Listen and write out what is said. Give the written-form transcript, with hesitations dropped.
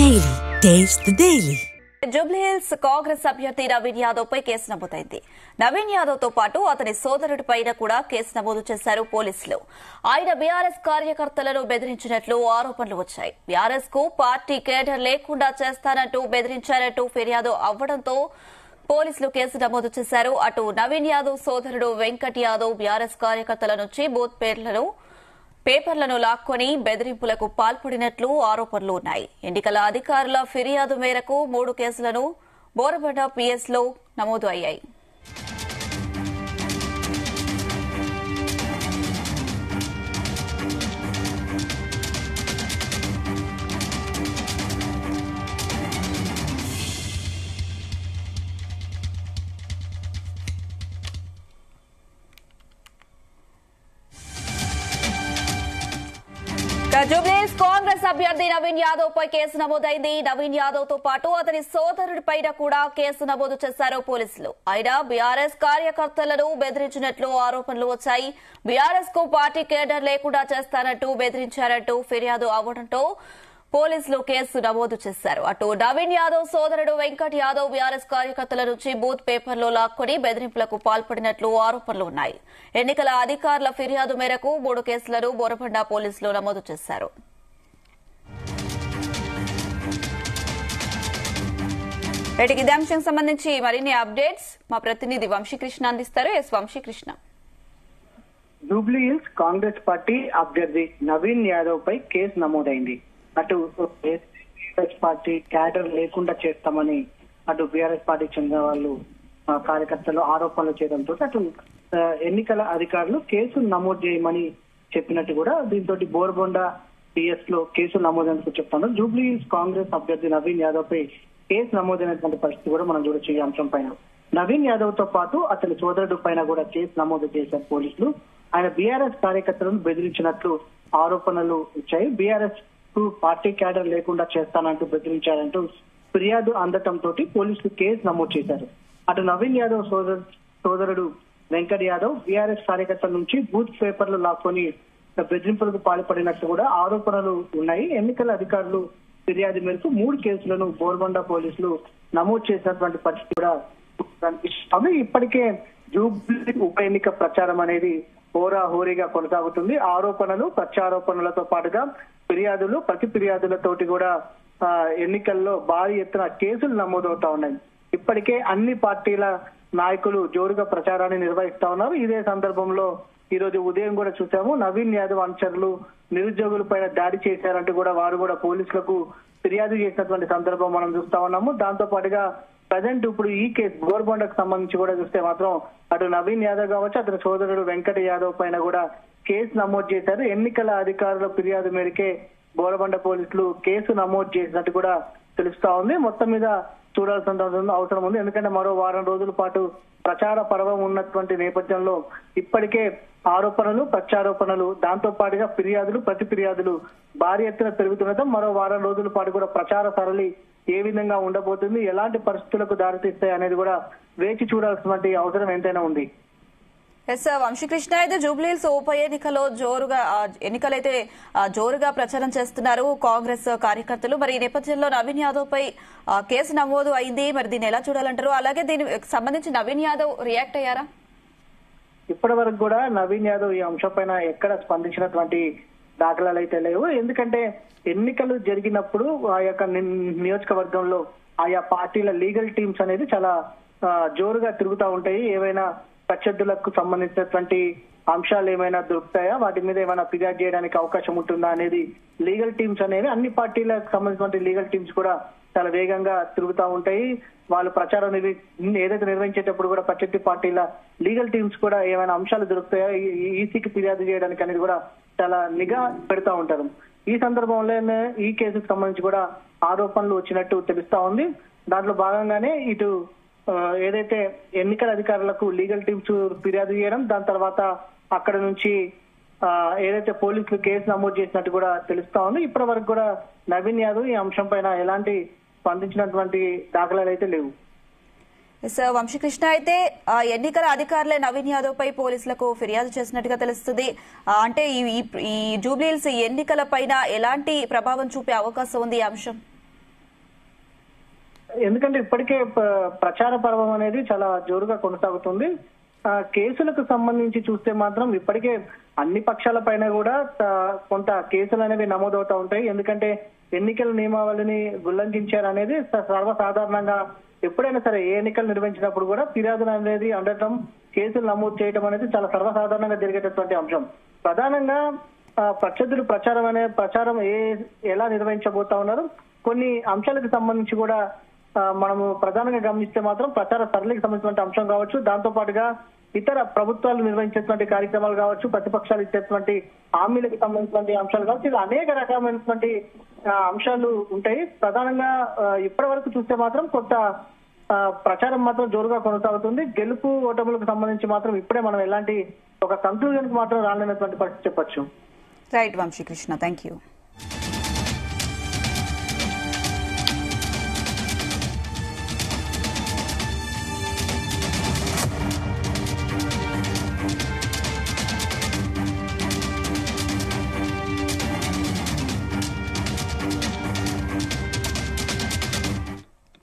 Daily. Taste the Daily. Jubilee Hills Congress అభ్యర్థి నవీన్ యాదవ్ పై case నమోదైంది. నవీన్ యాదవ్ తో పాటు అతని సోదరుడిపైన కూడా కేసు నమోదు చేశారు పోలీసులు. ఆయన బీఆర్ఎస్ కార్యకర్తలను బెదిరించినట్లు ఆరోపణలు వచ్చాయి. బీఆర్ఎస్ కు పార్టీ కేడర్ లేకుండా చేస్తానంటూ బెదిరించారంటూ ఫిర్యాదు అవ్వడంతో పోలీసులు కేసు నమోదు చేశారు. అటు నవీన్ యాదవ్ సోదరుడు వెంకట్ యాదవ్ బీఆర్ఎస్ కార్యకర్తల నుంచి బూత్ పేపర్లను లాక్కొని బెదిరింపులకు పాల్పడినట్లు ఆరోపణలు ఉన్నాయి. ఎన్నికల అధికారుల ఫిర్యాదు మేరకు 3 కేసులను బోరబండ పిఎస్లో నమోదు అయ్యాయి. జూబ్లీహిల్స్ కాంగ్రెస్ అభ్యర్థి నవీన్ యాదవ్ పై కేసు నమోదైంది. నవీన్ యాదవ్ తో పాటు అతని సోదరుడిపైన కూడా కేసు నమోదు చేశారు పోలీసులు. ఆయన బీఆర్ఎస్ కార్యకర్తలను బెదిరించినట్లు ఆరోపణలు వచ్చాయి. బీఆర్ఎస్ కు పార్టీ కేడర్ లేకుండా చేస్తానంటూ బెదిరించారంటూ ఫిర్యాదు అవ్వడంతో పోలీసులు కేసు నమోదు చేశారు. అటు నవీన్ యాదవ్ సోదరుడు వెంకట్ యాదవ్ బీఆర్ఎస్ కార్యకర్తల నుంచి బూత్ పేపర్లో లాక్కొని బెదిరింపులకు పాల్పడినట్లు ఆరోపణలు ఉన్నాయి. ఎన్నికల అధికారుల ఫిర్యాదు మేరకు 3 కేసులను బోరబండ పోలీసులు నమోదు చేశారు. ఇదే అంశం సంబంధించి మరిన్ని అప్డేట్స్ మా ప్రతినిధి వంశీకృష్ణ అందిస్తారు. ఎస్ వంశీకృష్ణ. జూబ్లీహిల్స్ కాంగ్రెస్ పార్టీ అభ్యర్థి నవీన్ యాదవ్ పై కేసు నమోదైంది. అటు బీఆర్ఎస్ పార్టీ క్యాడర్ లేకుండా చేస్తామని అటు బీఆర్ఎస్ పార్టీకి చెందిన వాళ్ళు కార్యకర్తలు ఆరోపణలు చేయడంతో అటు ఎన్నికల అధికారులు కేసు నమోదు చేయమని చెప్పినట్టు కూడా దీంతో బోర్బొండ పిఎస్ లో కేసు నమోదైనట్టు చెప్తున్నారు. జూబ్లీహిల్స్ కాంగ్రెస్ అభ్యర్థి నవీన్ యాదవ్ పై కేసు నమోదైనటువంటి పరిస్థితి కూడా మనం చూడొచ్చు. ఈ అంశం పైన నవీన్ యాదవ్ తో పాటు అతని సోదరుడు పైన కూడా కేసు నమోదు చేశారు పోలీసులు. ఆయన బీఆర్ఎస్ కార్యకర్తలను బెదిరించినట్లు ఆరోపణలు వచ్చాయి. బీఆర్ఎస్ పార్టీ క్యాడర్ లేకుండా చేస్తానంటూ బెదిరించారంటూ ఫిర్యాదు అందటంతో పోలీసులు కేసు నమోదు చేశారు. అటు నవీన్ యాదవ్ సోదరుడు వెంకట్ యాదవ్ బీఆర్ఎస్ కార్యకర్తల నుంచి బూత్ పేపర్లు లాక్కొని బెదిరింపులకు పాల్పడినట్టు కూడా ఆరోపణలు ఉన్నాయి. ఎన్నికల అధికారులు ఫిర్యాదు మేరకు 3 కేసులను బోర్బండ పోలీసులు నమోదు చేసినటువంటి పరిస్థితి కూడా కనిపిస్తుంది. ఇప్పటికే జూబ్లీ ఉప ఎన్నిక ప్రచారం అనేది హోరాహోరీగా కొనసాగుతుంది. ఆరోపణలు ప్రత్యారోపణలతో పాటుగా ప్రతి ఫిర్యాదులతోటి కూడా ఎన్నికల్లో భారీ ఎత్తున కేసులు నమోదవుతా ఉన్నాయి. ఇప్పటికే అన్ని పార్టీల నాయకులు జోరుగా ప్రచారాన్ని నిర్వహిస్తా ఉన్నారు. ఇదే సందర్భంలో ఈ రోజు ఉదయం కూడా చూసాము, నవీన్ యాదవ్ అనుచరులు నిరుద్యోగుల పైన దాడి చేశారంటూ కూడా వారు కూడా పోలీసులకు ఫిర్యాదు చేసినటువంటి సందర్భం మనం చూస్తా ఉన్నాము. దాంతో పాటుగా ప్రజెంట్ ఇప్పుడు ఈ కేసు బోర్బండకు సంబంధించి కూడా చూస్తే మాత్రం అటు నవీన్ యాదవ్ కావచ్చు, అతని సోదరుడు వెంకట యాదవ్ పైన కూడా కేసు నమోదు చేశారు. ఎన్నికల అధికారుల ఫిర్యాదు మేరకే బోరబండ పోలీసులు కేసు నమోదు చేసినట్టు కూడా తెలుస్తా ఉంది. మొత్తం మీద చూడాల్సిన అవసరం ఉంది. ఎందుకంటే మరో వారం రోజుల పాటు ప్రచార పర్వం ఉన్నటువంటి నేపథ్యంలో ఇప్పటికే ఆరోపణలు ప్రత్యారోపణలు దాంతో పాటుగా ప్రతి ఫిర్యాదులు భారీ ఎత్తున పెరుగుతుండటం మరో వారం రోజుల పాటు కూడా ప్రచార సరళి ఏ విధంగా ఉండబోతుంది, ఎలాంటి పరిస్థితులకు దారితీస్తాయి అనేది కూడా వేచి చూడాల్సినటువంటి అవసరం ఎంతైనా ఉంది. వంశీకృష్ణ, అయితే జూబ్లీహిల్స్ ఉప ఎన్నికలో ఎన్నికలైతే జోరుగా ప్రచారం చేస్తున్నారు కాంగ్రెస్ కార్యకర్తలు. మరి ఈ నేపథ్యంలో నవీన్ యాదవ్ పై కేసు నమోదు అయింది. మరి దీన్ని ఎలా చూడాలంటారు? అలాగే దీనికి సంబంధించి నవీన్ యాదవ్ రియాక్ట్ అయ్యారా? ఇప్పటి వరకు కూడా నవీన్ యాదవ్ ఈ అంశం పైన ఎక్కడ స్పందించినటువంటి దాఖలాలు అయితే లేవు. ఎందుకంటే ఎన్నికలు జరిగినప్పుడు ఆ యొక్క నియోజకవర్గంలో ఆయా పార్టీల లీగల్ టీమ్స్ అనేది చాలా జోరుగా తిరుగుతూ ఉంటాయి. ఏవైనా ప్రత్యర్థులకు సంబంధించినటువంటి అంశాలు ఏమైనా దొరుకుతాయా, వాటి మీద ఏమైనా ఫిర్యాదు చేయడానికి అవకాశం ఉంటుందా అనేది లీగల్ టీమ్స్ అనేవి అన్ని పార్టీలకు సంబంధించిన లీగల్ టీమ్స్ కూడా చాలా వేగంగా తిరుగుతూ ఉంటాయి. వాళ్ళు ప్రచారం ఏదైతే నిర్వహించేటప్పుడు కూడా ప్రత్యర్థి పార్టీల లీగల్ టీమ్స్ కూడా ఏమైనా అంశాలు దొరుకుతాయా ఈసీకి ఫిర్యాదు చేయడానికి అనేది కూడా చాలా నిఘా పెడతా ఉంటారు. ఈ సందర్భంలోనే ఈ కేసుకు సంబంధించి కూడా ఆరోపణలు వచ్చినట్టు తెలుస్తా ఉంది. దాంట్లో భాగంగానే ఇటు ఏదైతే ఎన్నికల అధికారులకు లీగల్ టీమ్స్ ఫిర్యాదు చేయడం, దాని తర్వాత అక్కడ నుంచి ఏదైతే పోలీసులు కేసు నమోదు చేసినట్టు కూడా తెలుస్తా ఉంది. ఇప్పటి వరకు కూడా నవీన్ యాదవ్ ఈ అంశం పైన ఎలాంటి స్పందించినటువంటి దాఖలాలు అయితే లేవు. వంశీకృష్ణ, అయితే ఎన్నికల అధికారులే నవీన్ యాదవ్ పై పోలీసులకు ఫిర్యాదు చేసినట్టుగా తెలుస్తుంది. అంటే ఈ జూబ్లీహిల్స్ ఎన్నికల పైన ఎలాంటి ప్రభావం చూపే అవకాశం ఉంది ఈ అంశం? ఎందుకంటే ఇప్పటికే ప్రచార పర్వం అనేది చాలా జోరుగా కొనసాగుతుంది. కేసులకు సంబంధించి చూస్తే మాత్రం ఇప్పటికే అన్ని పక్షాల పైన కూడా కొంత కేసులు అనేవి నమోదవుతా ఉంటాయి. ఎందుకంటే ఎన్నికల నియమావళిని ఉల్లంఘించారనేది సర్వసాధారణంగా ఎప్పుడైనా సరే ఏ ఎన్నికలు నిర్వహించినప్పుడు కూడా ఫిర్యాదులు అనేది అందడం, కేసులు నమోదు చేయడం అనేది చాలా సర్వసాధారణంగా జరిగేటటువంటి అంశం. ప్రధానంగా ప్రత్యర్థులు ప్రచారం ఎలా నిర్వహించబోతా ఉన్నారు, కొన్ని అంశాలకు సంబంధించి కూడా మనము ప్రధానంగా గమనిస్తే మాత్రం ప్రచార సరళికి సంబంధించిన అంశం కావచ్చు, దాంతో పాటుగా ఇతర ప్రభుత్వాలు నిర్వహించేటువంటి కార్యక్రమాలు కావచ్చు, ప్రతిపక్షాలు ఇచ్చేటువంటి హామీలకు సంబంధించిన అంశాలు కావచ్చు, ఇలా అనేక రకమైనటువంటి అంశాలు ఉంటాయి. ప్రధానంగా ఇప్పటి వరకు చూస్తే మాత్రం కొంత ప్రచారం మాత్రం జోరుగా కొనసాగుతుంది. గెలుపు ఓటములకు సంబంధించి మాత్రం ఇప్పుడే మనం ఎలాంటి ఒక కంక్లూజన్ కి మాత్రం రాలేనటువంటి పరిస్థితి చెప్పొచ్చు. Right Vamshikrishna, thank you.